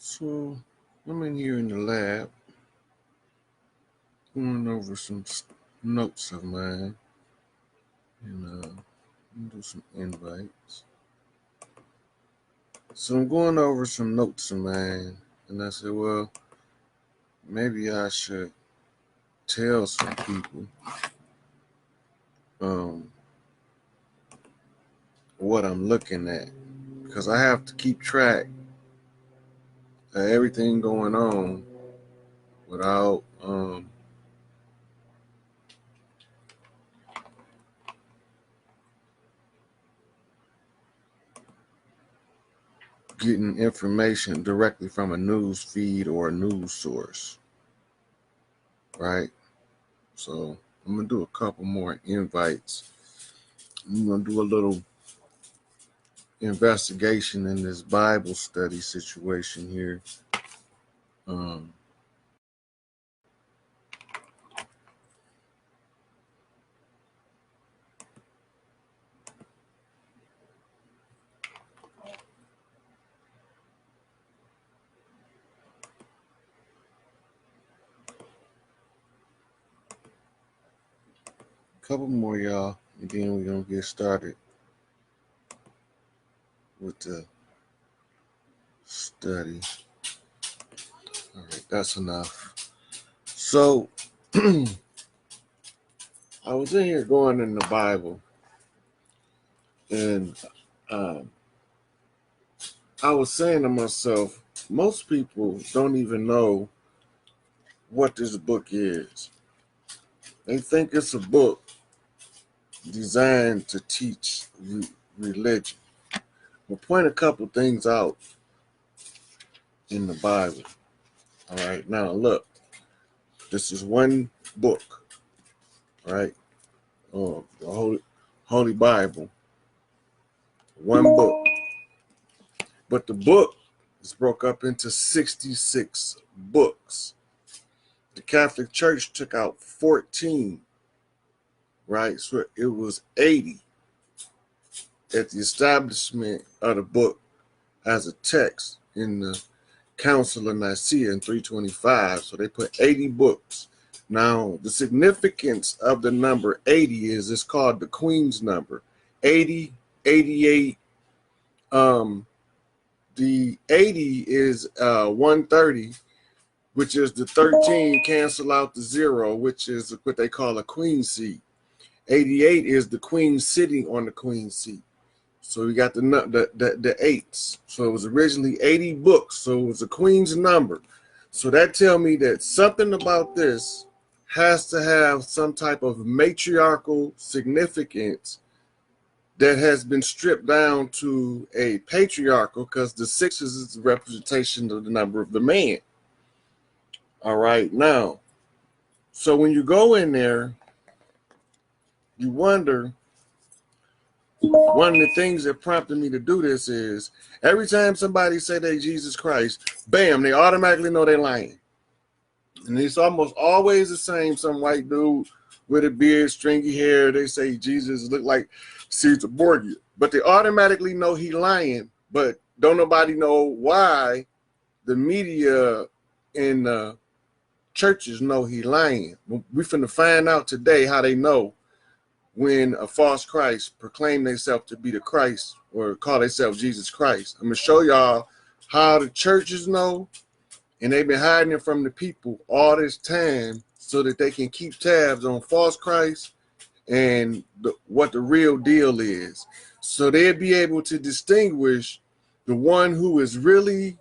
So I'm in here in the lab going over some notes of mine and do some invites. So I'm going over some notes of mine and I said, well, maybe I should tell some people what I'm looking at because I have to keep track of everything going on without getting information directly from a news feed or a news source, right? So I'm gonna do a couple more invites. I'm gonna do a little investigation in this Bible study situation here. Um, couple more, y'all, and then we're gonna get started with the study. All right, that's enough. So I was in here going in the Bible, and I was saying to myself, most people don't even know what this book is. They think it's a book designed to teach religion. We'll point a couple things out in the Bible. All right, now look, this is one book, right? The Holy Bible, one book. But the book is broke up into 66 books. The Catholic Church took out 14, right? So it was 80 at the establishment of the book as a text in the Council of Nicaea in 325. So they put 80 books. Now, the significance of the number 80 is it's called the Queen's number. 80, 88. The 80 is 130, which is the 13, cancel out the 0, which is what they call a queen seat. 88 is the queen sitting on the queen seat. So we got the eights. So it was originally 80 books. So it was a queen's number. So that tell me that something about this has to have some type of matriarchal significance that has been stripped down to a patriarchal, because the 6 is the representation of the number of the man. All right, now, so when you go in there, you wonder, one of the things that prompted me to do this is every time somebody say they Jesus Christ, bam, they automatically know they're lying. And it's almost always the same. Some white dude with a beard, stringy hair, they say Jesus look like Caesar Borgia. But they automatically know he lying, but don't nobody know why the media and churches know he lying. We finna find out today how they know when a false Christ proclaim themselves to be the Christ or call themselves Jesus Christ. I'm gonna show y'all how the churches know, and they've been hiding it from the people all this time so that they can keep tabs on false Christ and what the real deal is. So they'll be able to distinguish the one who is really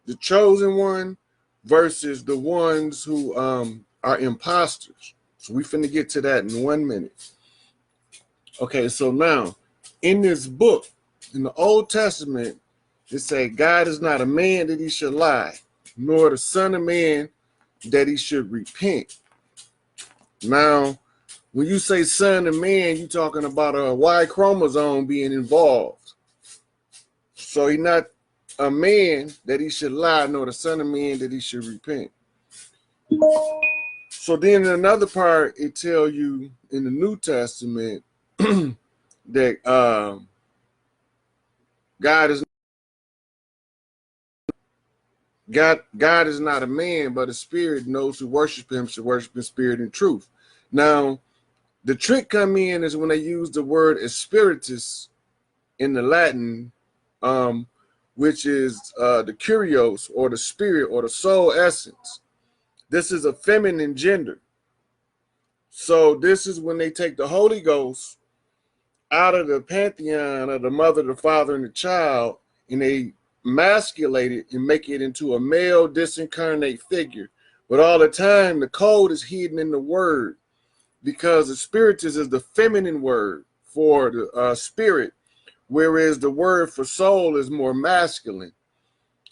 the chosen one versus the ones who are imposters. So we finna get to that in 1 minute. Okay, so now in this book, in the Old Testament, it say God is not a man that he should lie, nor the son of man that he should repent. Now, when you say son of man, you're talking about a Y chromosome being involved. So he's not a man that he should lie, nor the son of man that he should repent. So then in another part, it tell you in the New Testament that God is God is not a man, but a spirit. And those who worship him should worship in spirit and truth. Now, the trick come in is when they use the word espiritus in the Latin, which is the curios, or the spirit, or the soul essence. This is a feminine gender. So this is when they take the Holy Ghost out of the pantheon of the mother, the father, and the child, and they masculate it and make it into a male disincarnate figure. But all the time, the code is hidden in the word, because the spiritus is the feminine word for the spirit, whereas the word for soul is more masculine.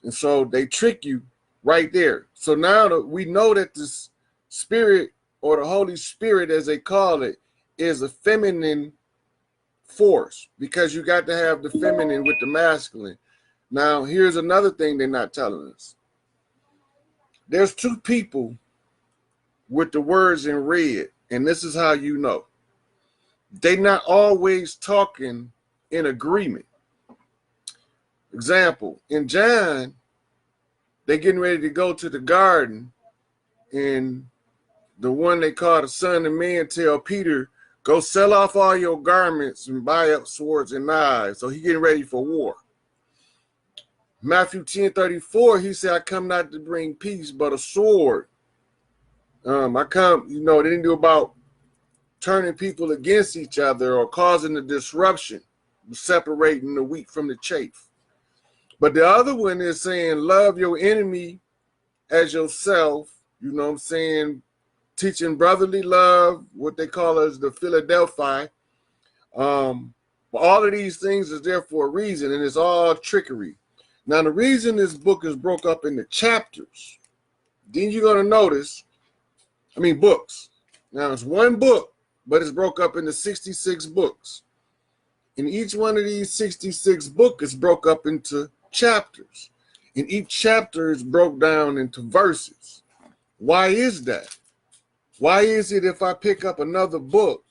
And so they trick you right there. So now that we know that this spirit, or the Holy Spirit as they call it, is a feminine force, because you got to have the feminine with the masculine. Now, here's another thing they're not telling us. There's two people with the words in red, and this is how you know. They're not always talking in agreement. Example, in John, they're getting ready to go to the garden, and the one they call the Son of Man tell Peter, go sell off all your garments and buy up swords and knives. So he getting ready for war. Matthew 10:34, he said, I come not to bring peace, but a sword. I come, they didn't do about turning people against each other or causing a disruption, separating the wheat from the chaff. But the other one is saying, love your enemy as yourself, teaching brotherly love, what they call as the Philadelphia. But all of these things is there for a reason, and it's all trickery. Now, the reason this book is broke up into chapters, then you're going to notice, books. Now, it's one book, but it's broke up into 66 books. And each one of these 66 books is broke up into chapters. And each chapter is broke down into verses. Why is that? Why is it if I pick up another book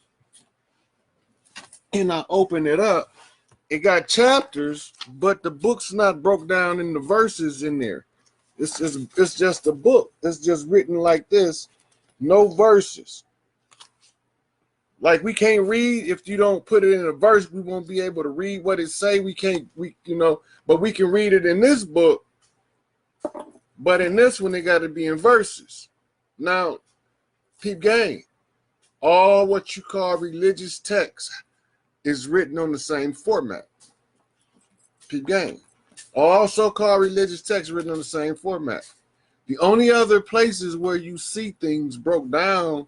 and I open it up, it got chapters, but the book's not broke down into verses in there. It's just a book. It's just written like this, no verses. Like, we can't read if you don't put it in a verse. We won't be able to read what it say. But we can read it in this book. But in this one, it got to be in verses. Now, peep game. All what you call religious text is written on the same format. Peep game. All so-called religious text written on the same format. The only other places where you see things broke down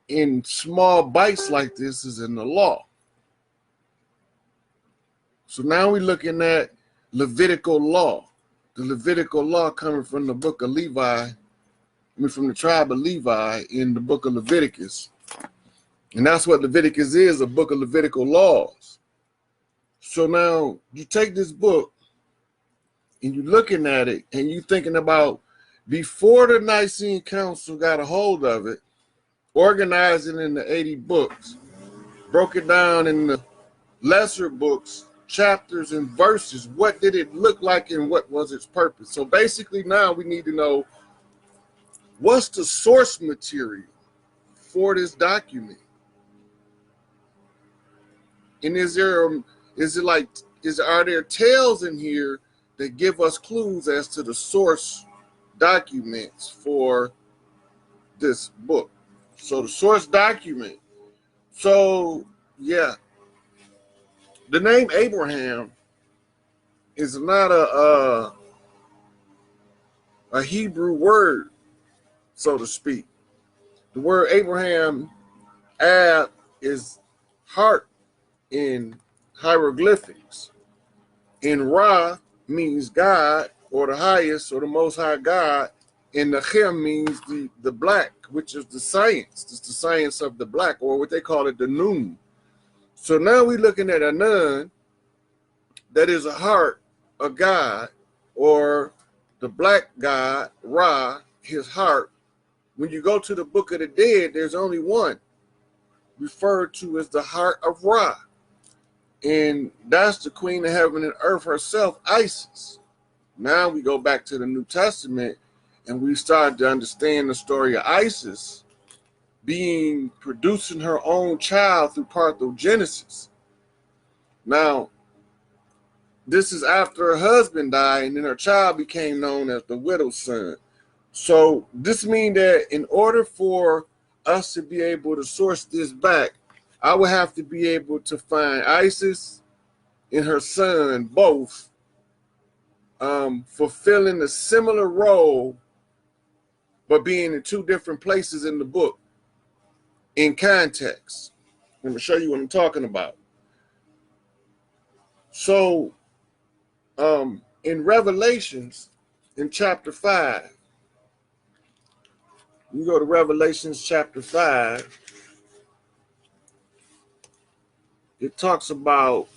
in small bites like this is in the law. So now we're looking at Levitical law. The Levitical law coming from the book of Levi, from the tribe of Levi in the book of Leviticus. And that's what Leviticus is, a book of Levitical laws. So now you take this book and you're looking at it and you're thinking about, before the Nicene Council got a hold of it, organized it into 80 books, broke it down in the lesser books, chapters and verses. What did it look like and what was its purpose? So basically now we need to know, what's the source material for this document? And are there tales in here that give us clues as to the source documents for this book? So the source document. So yeah, the name Abraham is not a Hebrew word, so to speak. The word Abraham, Ab, is heart in hieroglyphics. And Ra means God, or the highest, or the most high God. And the Chem means the black, which is the science. It's the science of the black, or what they call it, the Nun. So now we're looking at a Nun that is a heart, a God, or the black God, Ra, his heart. When you go to the Book of the Dead, there's only one referred to as the heart of Ra. And that's the queen of heaven and earth herself, Isis. Now we go back to the New Testament and we start to understand the story of Isis being producing her own child through parthenogenesis. Now, this is after her husband died, and then her child became known as the widow's son. So this means that in order for us to be able to source this back, I would have to be able to find Isis and her son both fulfilling a similar role, but being in two different places in the book in context. I'm going to show you what I'm talking about. So in Revelations, in chapter 5, you go to Revelations chapter 5, it talks about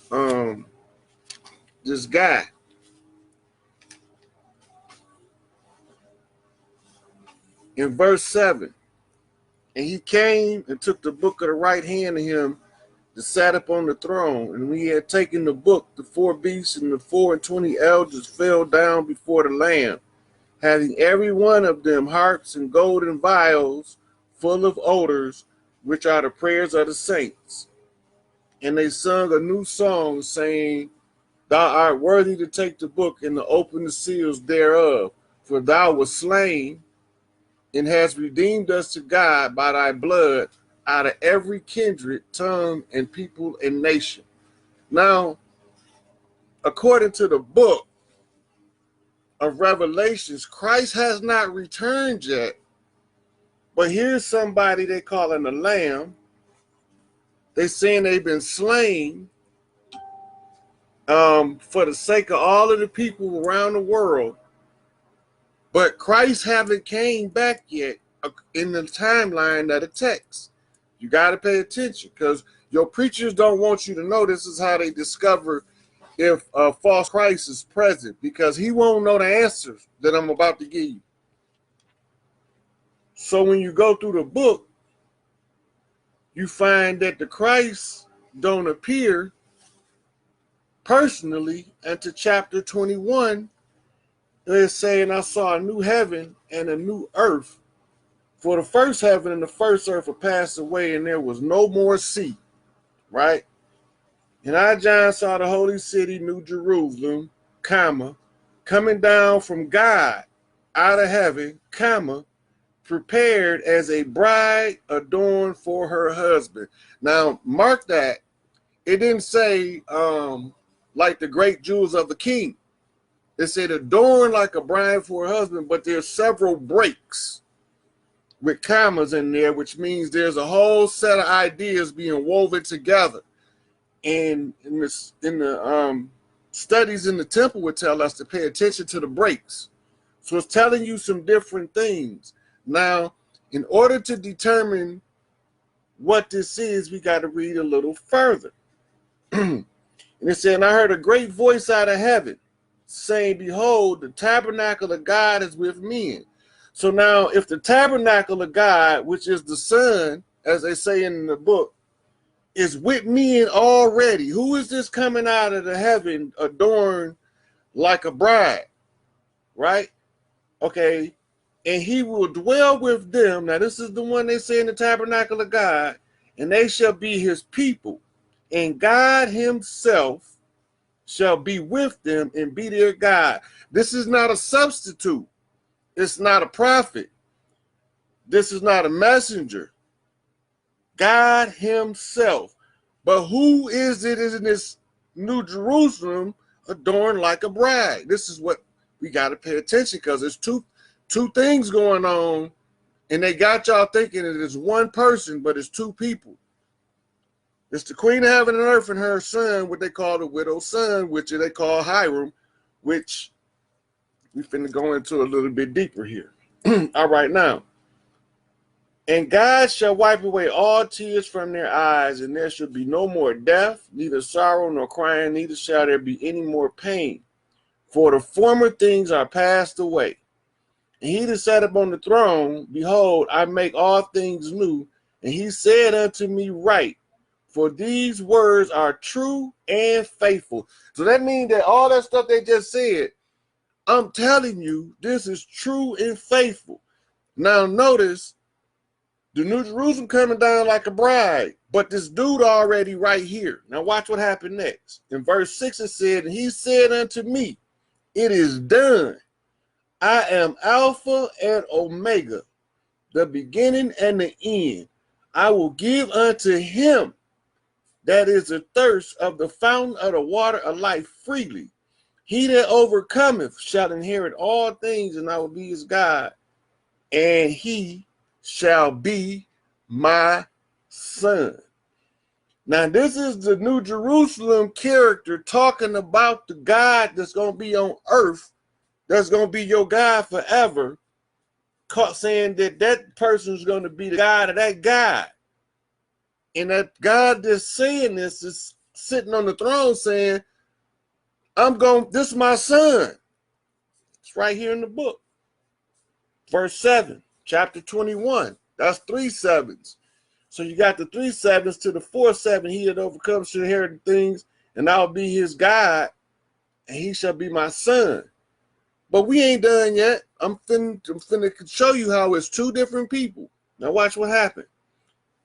this guy. In verse 7, and he came and took the book of the right hand of him that sat upon the throne. And when he had taken the book, the 4 beasts and the 24 elders fell down before the Lamb, having every one of them harps and golden vials full of odors, which are the prayers of the saints. And they sung a new song, saying, Thou art worthy to take the book and to open the seals thereof, for thou wast slain and hast redeemed us to God by thy blood out of every kindred, tongue, and people and nation. Now, according to the book of Revelations, Christ has not returned yet, but here's somebody they calling a lamb. They saying they've been slain for the sake of all of the people around the world, but Christ haven't came back yet in the timeline of the text. You got to pay attention, because your preachers don't want you to know this is how they discover if a false Christ is present, because he won't know the answers that I'm about to give you. So when you go through the book, you find that the Christ don't appear personally until chapter 21. It's saying, I saw a new heaven and a new earth. For the first heaven and the first earth are passed away, and there was no more sea. Right? And I, John, saw the holy city, New Jerusalem, comma, coming down from God out of heaven, comma, prepared as a bride adorned for her husband. Now, mark that. It didn't say like the great jewels of the king. It said adorned like a bride for her husband, but there's several breaks with commas in there, which means there's a whole set of ideas being woven together. And in the studies in the temple would tell us to pay attention to the breaks. So it's telling you some different things. Now, in order to determine what this is, we got to read a little further. And it said, and I heard a great voice out of heaven saying, Behold, the tabernacle of God is with men. So now, if the tabernacle of God, which is the Son, as they say in the book, is with men already, who is this coming out of the heaven adorned like a bride? Right? Okay. And he will dwell with them. Now, this is the one they say in the tabernacle of God, and they shall be his people. And God himself shall be with them and be their God. This is not a substitute. It's not a prophet. This is not a messenger. God himself. But who is it in this New Jerusalem adorned like a bride? This is what we got to pay attention, because there's two things going on, and they got y'all thinking it is one person, but it's two people. It's the queen of heaven and earth and her son, what they call the widow's son, which they call Hiram, which we finna go into a little bit deeper here. All right, now. And God shall wipe away all tears from their eyes, and there shall be no more death, neither sorrow nor crying, neither shall there be any more pain. For the former things are passed away. And he that sat upon the throne, behold, I make all things new. And he said unto me, Write, for these words are true and faithful. So that means that all that stuff they just said, I'm telling you, this is true and faithful. Now notice, the New Jerusalem coming down like a bride, but this dude already right here. Now watch what happened next. In verse 6 it said, and he said unto me, it is done. I am Alpha and Omega, the beginning and the end. I will give unto him that is athirst of the fountain of the water of life freely. He that overcometh shall inherit all things, and I will be his God, and he shall be my son. Now, this is the New Jerusalem character talking about the God that's going to be on earth, that's going to be your God forever, saying that that person's going to be the God of that God. And that God that's saying this is sitting on the throne saying, this is my son. It's right here in the book. Verse 7, chapter 21. That's 3 sevens. So you got the 3 sevens to the 4 7. He that overcomes shall inherit things, and I'll be his God, and he shall be my son. But we ain't done yet. I'm finna show you how it's 2 different people. Now watch what happened.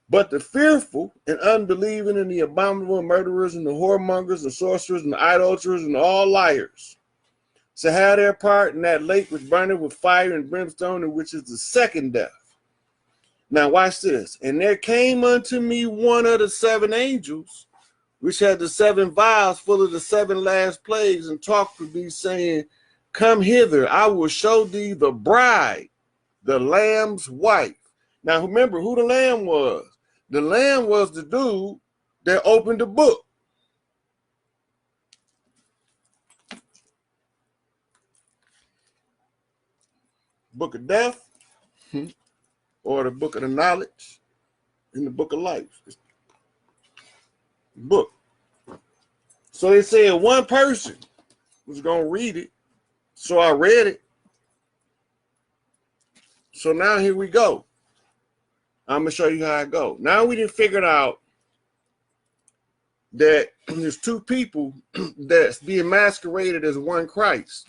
But the fearful and unbelieving and the abominable and murderers and the whoremongers, the sorcerers and the idolaters and all liars shall have their part in that lake which burneth with fire and brimstone, and which is the second death. Now watch this. And there came unto me one of the 7 angels, which had the 7 vials full of the 7 last plagues, and talked with me, saying, come hither, I will show thee the bride, the Lamb's wife. Now remember who the Lamb was. The Lamb was the dude that opened the book. Book of death, or the book of the knowledge, and the book of life. Book. So they said one person was going to read it. So I read it. So now here we go. I'm going to show you how it goes. Now we done figured out that there's 2 people that's being masqueraded as one Christ.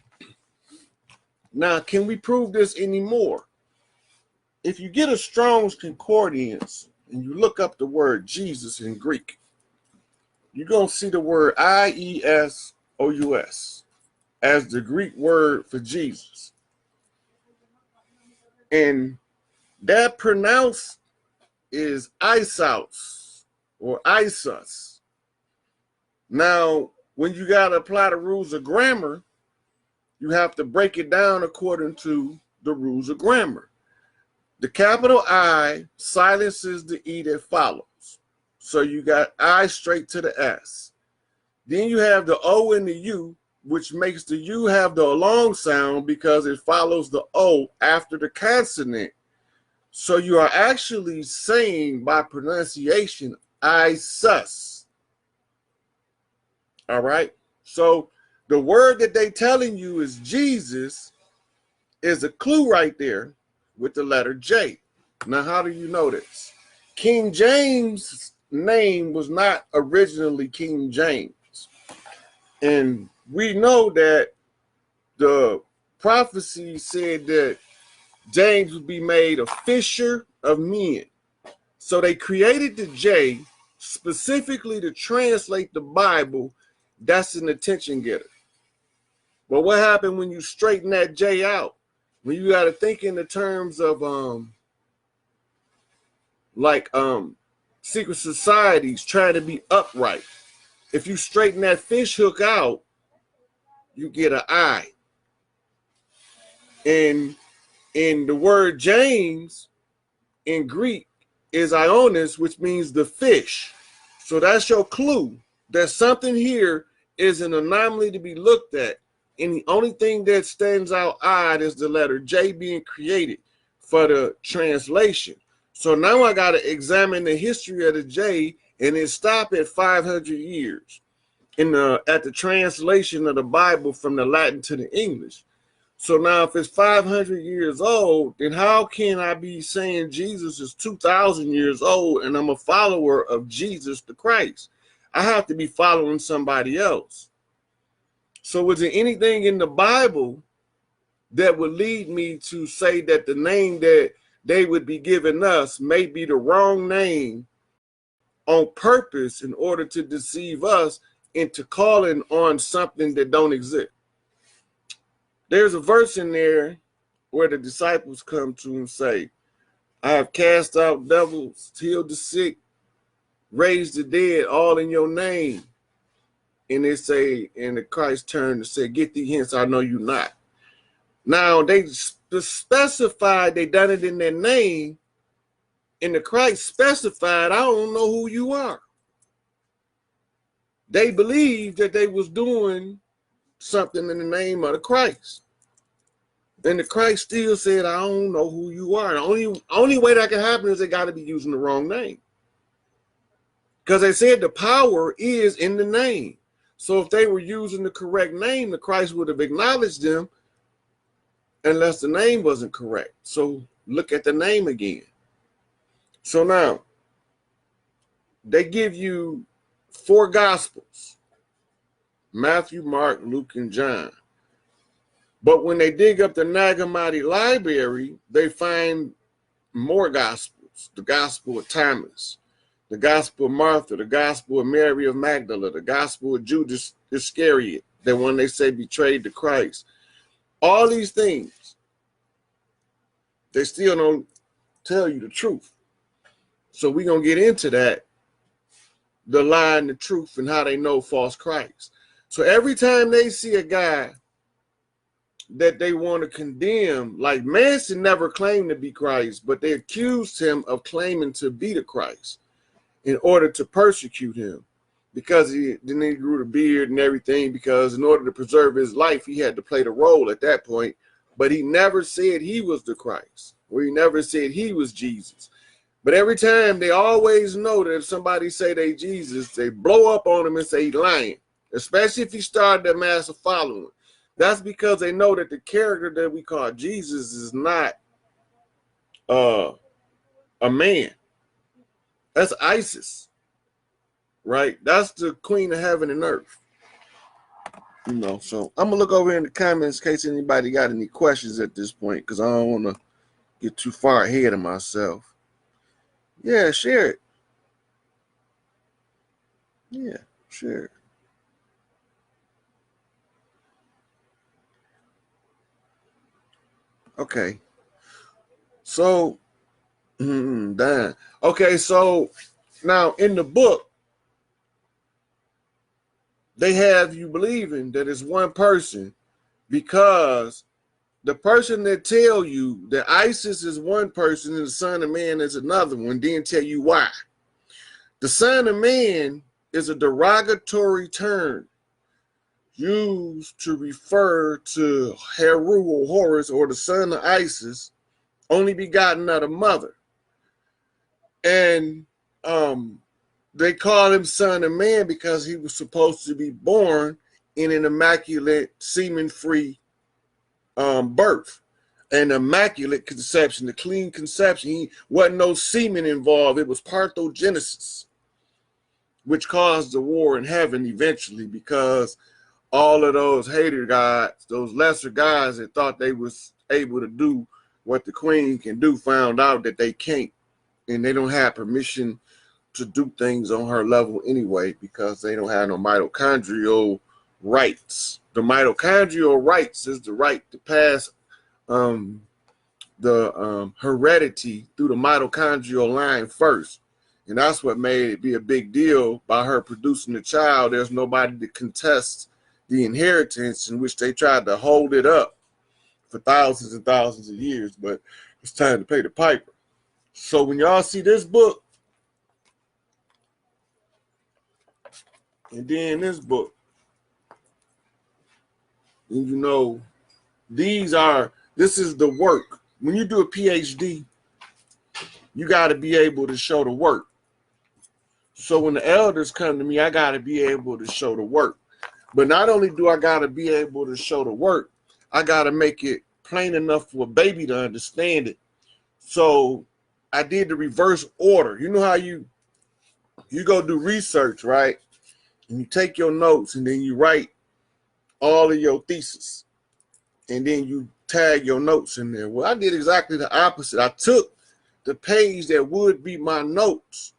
Now, can we prove this anymore? If you get a Strong's Concordance and you look up the word Jesus in Greek, you're going to see the word I-E-S-O-U-S as the Greek word for Jesus. And that pronounced is Isos or Isus. Now, when you got to apply the rules of grammar, you have to break it down according to the rules of grammar. The capital I silences the E that follows. So you got I straight to the S. Then you have the O and the U, which makes the U have the long sound because it follows the O after the consonant. So you are actually saying by pronunciation, Isus. All right. So the word that they telling you is Jesus is a clue right there with the letter J. Now, how do you know this? King James' name was not originally King James. And we know that the prophecy said that James would be made a fisher of men. So they created the J specifically to translate the Bible. That's an attention getter. But what happened when you straighten that J out? When you got to think in the terms of secret societies trying to be upright. If you straighten that fish hook out, you get an I. And in the word James in Greek is Ionis, which means the fish. So that's your clue that something here is an anomaly to be looked at. And the only thing that stands out odd is the letter J being created for the translation. So now I got to examine the history of the J, and it stopped at 500 years at the translation of the Bible from the Latin to the English. So now if it's 500 years old, then how can I be saying Jesus is 2,000 years old and I'm a follower of Jesus the Christ? I have to be following somebody else. So is there anything in the Bible that would lead me to say that the name that they would be giving us may be the wrong name on purpose in order to deceive us into calling on something that don't exist. There's a verse in there where the disciples come to and say, I have cast out devils, healed the sick, raised the dead, all in your name. And they say, and the Christ turned and said, get thee hence, I know you not. Now, they specified they done it in their name, and the Christ specified, I don't know who you are. They believed that they was doing something in the name of the Christ. And the Christ still said, I don't know who you are. The only way that can happen is they got to be using the wrong name. Because they said the power is in the name. So if they were using the correct name, the Christ would have acknowledged them unless the name wasn't correct. So look at the name again. So now, they give you 4 gospels: Matthew, Mark, Luke, and John. But when they dig up the Nag Hammadi library, they find more gospels. The Gospel of Thomas, the Gospel of Martha, the Gospel of Mary of Magdala, the Gospel of Judas Iscariot, the one they say betrayed the Christ. All these things, they still don't tell you the truth. So we're going to get into that, the lie and the truth, and how they know false Christ. So every time they see a guy that they want to condemn, like Manson never claimed to be Christ, but they accused him of claiming to be the Christ in order to persecute him, because then he grew the beard and everything, because in order to preserve his life, he had to play the role at that point. But he never said he was the Christ, or he never said he was Jesus. But every time, they always know that if somebody say they Jesus, they blow up on him and say he's lying, especially if he started a massive following. That's because they know that the character that we call Jesus is not a man. That's Isis, right? That's the queen of heaven and earth. You know, so I'm going to look over in the comments in case anybody got any questions at this point, because I don't want to get too far ahead of myself. Yeah, share it. Yeah, share it. Okay. So, damn. Okay, so now in the book, they have you believing that it's one person, because the person that tell you that ISIS is one person and the Son of Man is another one didn't tell you why. The Son of Man is a derogatory term used to refer to Heru or Horus, or the son of Isis, only begotten of the mother. And they call him Son of Man because he was supposed to be born in an immaculate, semen-free birth, an immaculate conception, the clean conception. He wasn't no semen involved. It was parthenogenesis, which caused the war in heaven eventually, because all of those hater gods, those lesser gods that thought they was able to do what the queen can do, found out that they can't, and they don't have permission to do things on her level anyway, because they don't have no mitochondrial rights. The mitochondrial rights is the right to pass the heredity through the mitochondrial line first. And that's what made it be a big deal by her producing a child. There's nobody to contest the inheritance, in which they tried to hold it up for thousands and thousands of years, but it's time to pay the piper. So when y'all see this book, and then this book, and you know, this is the work. When you do a PhD, you got to be able to show the work. So when the elders come to me, I got to be able to show the work. But not only do I got to be able to show the work, I got to make it plain enough for a baby to understand it. So I did the reverse order. You know how you go do research, right? And you take your notes and then you write all of your thesis. And then you tag your notes in there. Well, I did exactly the opposite. I took the page that would be my notes,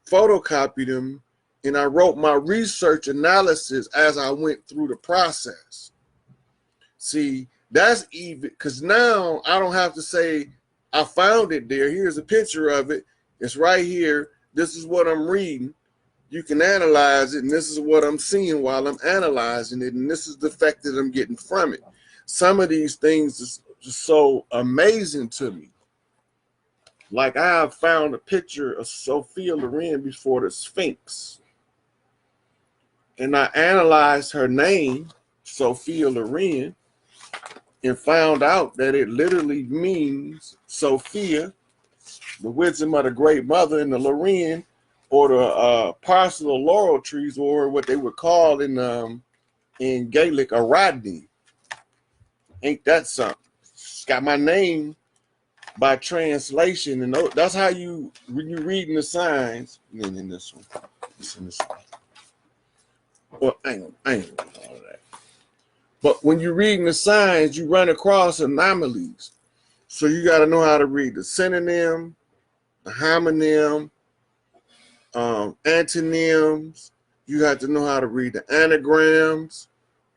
photocopied them, and I wrote my research analysis as I went through the process. See, that's even, because now I don't have to say, I found it there. Here's a picture of it. It's right here. This is what I'm reading. You can analyze it, and this is what I'm seeing while I'm analyzing it, and this is the effect that I'm getting from it. Some of these things is just so amazing to me. Like, I have found a picture of Sophia Loren before the Sphinx, and I analyzed her name, Sophia Loren, and found out that it literally means Sophia, the wisdom of the great mother, and the Loren, or the parcel of laurel trees, or what they would call in Gaelic a Rodney. Ain't that something? It's got my name by translation, and that's how you, when you're reading the signs. And then in this one, it's in this one. Well, I ain't gonna do all of that. But when you're reading the signs, you run across anomalies. So you got to know how to read the synonym, the homonym, antonyms. You got to know how to read the anagrams.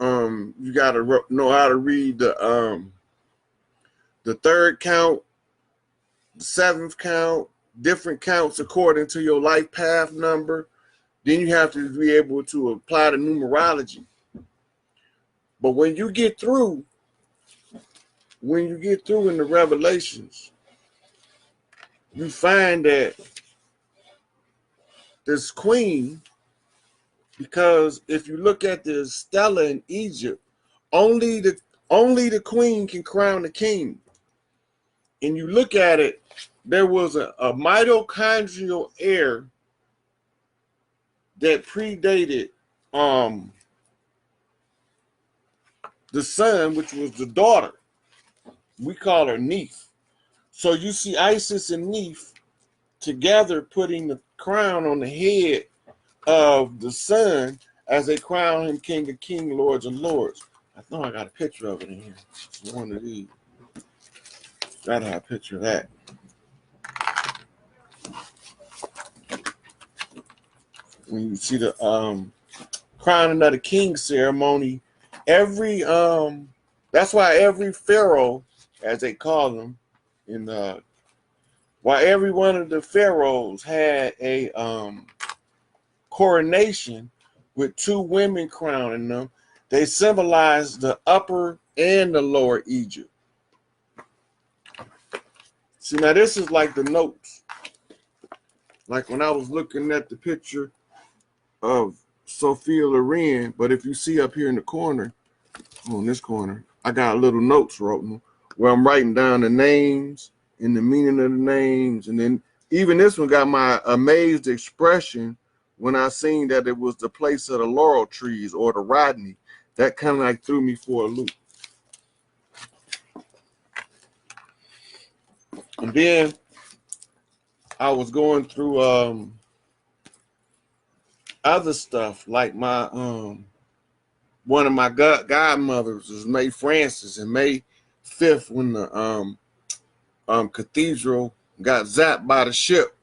You got to know how to read the third count, the seventh count, different counts according to your life path number. Then you have to be able to apply the numerology. But when you get through in the Revelations, you find that this queen, because if you look at the stela in Egypt, only the queen can crown the king. And you look at it, there was a mitochondrial heir that predated the son, which was the daughter. We call her Neith. So you see Isis and Neith together putting the crown on the head of the son as they crown him King of Kings, Lords of Lords. I thought I got a picture of it in here. It's one of these. Gotta have a picture of that. When you see the crowning of the king ceremony, every that's why every pharaoh, as they call them, why every one of the pharaohs had a coronation with two women crowning them. They symbolize the upper and the lower Egypt. See, now this is like the notes. Like when I was looking at the picture of Sophia Loren, but if you see up here in the corner, on this corner, I got little notes written where I'm writing down the names and the meaning of the names. And then even this one got my amazed expression when I seen that it was the place of the laurel trees, or the Rodney. That kind of like threw me for a loop. And then I was going through other stuff, like my one of my godmothers was May Francis, and May 5th, when the cathedral got zapped by the ship.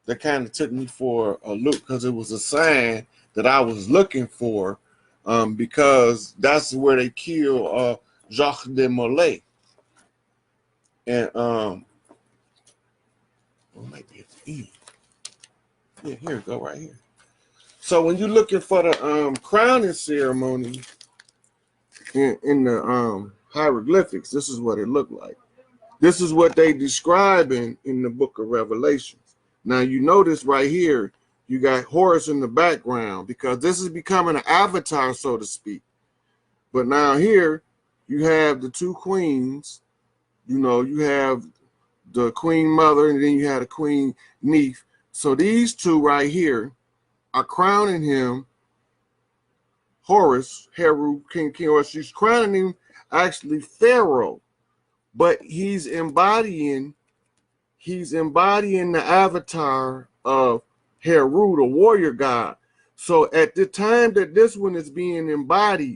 That kind of took me for a loop, because it was a sign that I was looking for, because that's where they killed Jacques de Molay. And it might be at the end. Yeah, here we go, right here. So when you're looking for the crowning ceremony in the hieroglyphics, this is what it looked like. This is what they describe in the book of Revelations. Now you notice right here, you got Horus in the background, because this is becoming an avatar, so to speak. But now here, you have the two queens. You know, you have the queen mother, and then you had a queen Neith. So these two right here are crowning him, Horus, Heru, King Horus. She's crowning him actually Pharaoh, but he's embodying the avatar of Heru, the warrior god. So at the time that this one is being embodied,